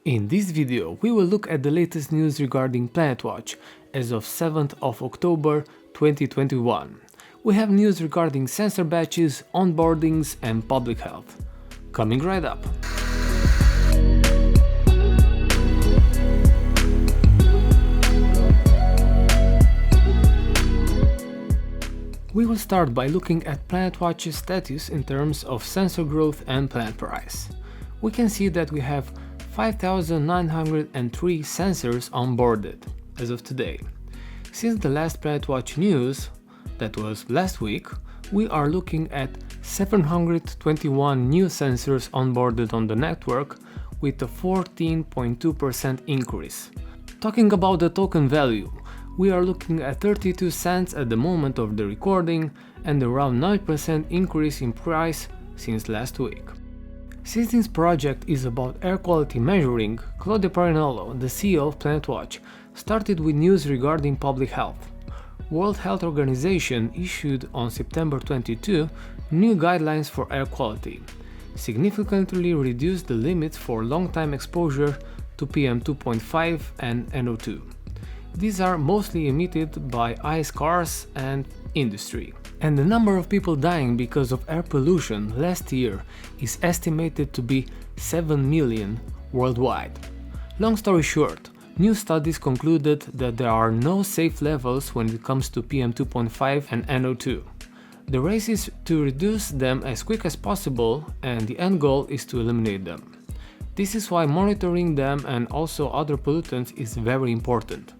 In this video, we will look at the latest news regarding PlanetWatch as of 7th of October 2021. We have news regarding sensor batches, onboardings and public health. Coming right up. We will start by looking at PlanetWatch's status in terms of sensor growth and planet price. We can see that we have 5,903 sensors onboarded as of today. Since the last PlanetWatch news, that was last week, we are looking at 721 new sensors onboarded on the network with a 14.2% increase. Talking about the token value, we are looking at 32 cents at the moment of the recording and around 9% increase in price since last week. Since this project is about air quality measuring, Claudio Parinello, the CEO of PlanetWatch, started with news regarding public health. World Health Organization issued on September 22 new guidelines for air quality, significantly reduced the limits for long-time exposure to PM2.5 and NO2. These are mostly emitted by ICE cars and industry. And the number of people dying because of air pollution last year is estimated to be 7 million worldwide. Long story short, new studies concluded that there are no safe levels when it comes to PM2.5 and NO2. The race is to reduce them as quick as possible, and the end goal is to eliminate them. This is why monitoring them and also other pollutants is very important.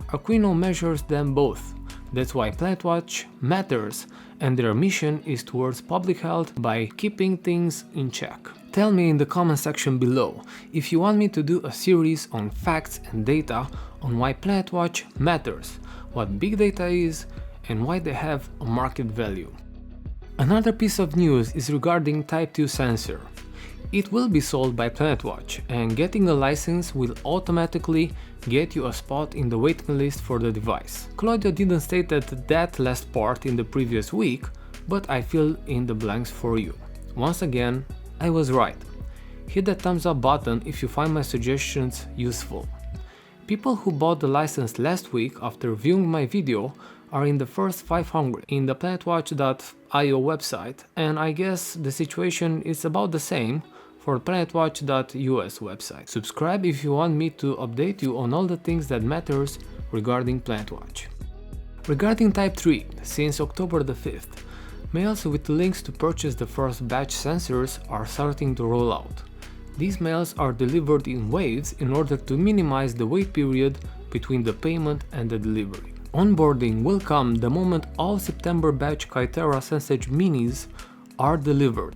Aquino measures them both. That's why PlanetWatch matters, and their mission is towards public health by keeping things in check. Tell me in the comment section below if you want me to do a series on facts and data on why PlanetWatch matters, what big data is, and why they have a market value. Another piece of news is regarding Type 2 sensor. It will be sold by PlanetWatch, and getting a license will automatically get you a spot in the waiting list for the device. Claudio didn't state that last part in the previous week, but I fill in the blanks for you. Once again, I was right. Hit that thumbs up button if you find my suggestions useful. People who bought the license last week after viewing my video are in the first 500 in the planetwatch.io website, and I guess the situation is about the same for planetwatch.us website. Subscribe if you want me to update you on all the things that matters regarding PlanetWatch. Regarding Type 3, since October the 5th, mails with links to purchase the first batch sensors are starting to roll out. These mails are delivered in waves in order to minimize the wait period between the payment and the delivery. Onboarding will come the moment all September batch Kythera Sensage Minis are delivered,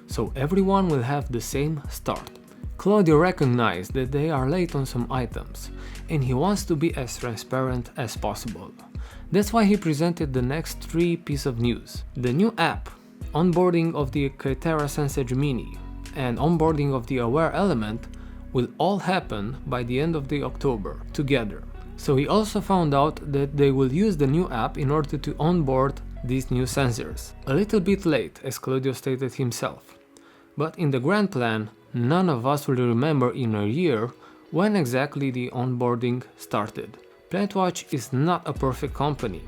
so everyone will have the same start. Claudio recognized that they are late on some items, and he wants to be as transparent as possible. That's why he presented the next three pieces of news. The new app, onboarding of the Kythera Sensage Mini, and onboarding of the Aware element will all happen by the end of the October together. So he also found out that they will use the new app in order to onboard these new sensors. A little bit late, as Claudio stated himself. But in the grand plan, none of us will remember in a year when exactly the onboarding started. PlanetWatch is not a perfect company.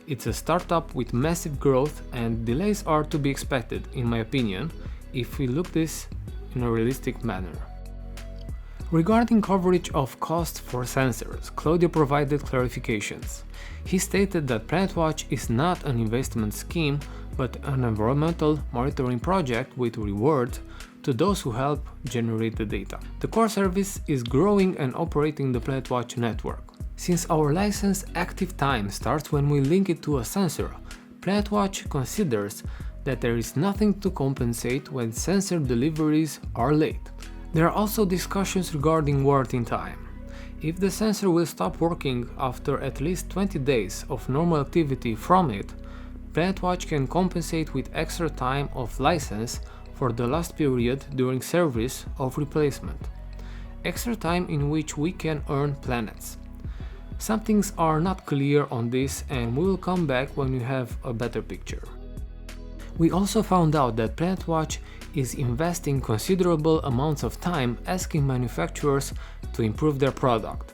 It's a startup with massive growth, and delays are to be expected, in my opinion, if we look this in a realistic manner. Regarding coverage of costs for sensors, Claudio provided clarifications. He stated that PlanetWatch is not an investment scheme, but an environmental monitoring project with rewards to those who help generate the data. The core service is growing and operating the PlanetWatch network. Since our license active time starts when we link it to a sensor, PlanetWatch considers that there is nothing to compensate when sensor deliveries are late. There are also discussions regarding warranty time. If the sensor will stop working after at least 20 days of normal activity from it, PlanetWatch can compensate with extra time of license for the last period during service of replacement. Extra time in which we can earn planets. Some things are not clear on this, and we will come back when we have a better picture. We also found out that PlanetWatch is investing considerable amounts of time asking manufacturers to improve their product.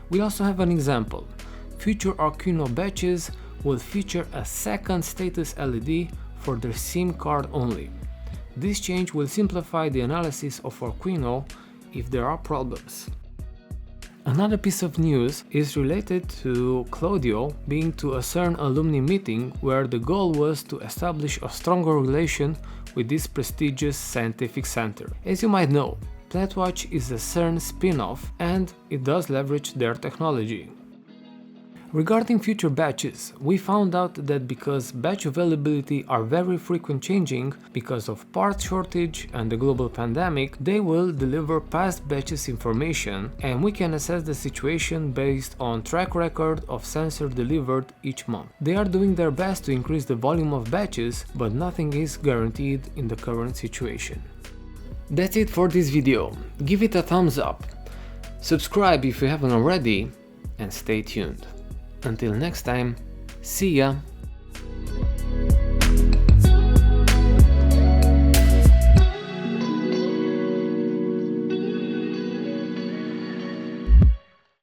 We also have an example. Future Arduino batches will feature a second status LED for their SIM card only. This change will simplify the analysis of Arduino if there are problems. Another piece of news is related to Claudio being to a CERN alumni meeting where the goal was to establish a stronger relation with this prestigious scientific center. As you might know, PlanetWatch is a CERN spin-off and it does leverage their technology. Regarding future batches, we found out that because batch availability are very frequent changing because of part shortage and the global pandemic, they will deliver past batches information and we can assess the situation based on track record of sensor delivered each month. They are doing their best to increase the volume of batches, but nothing is guaranteed in the current situation. That's it for this video. Give it a thumbs up, subscribe if you haven't already, and stay tuned. Until next time, see ya!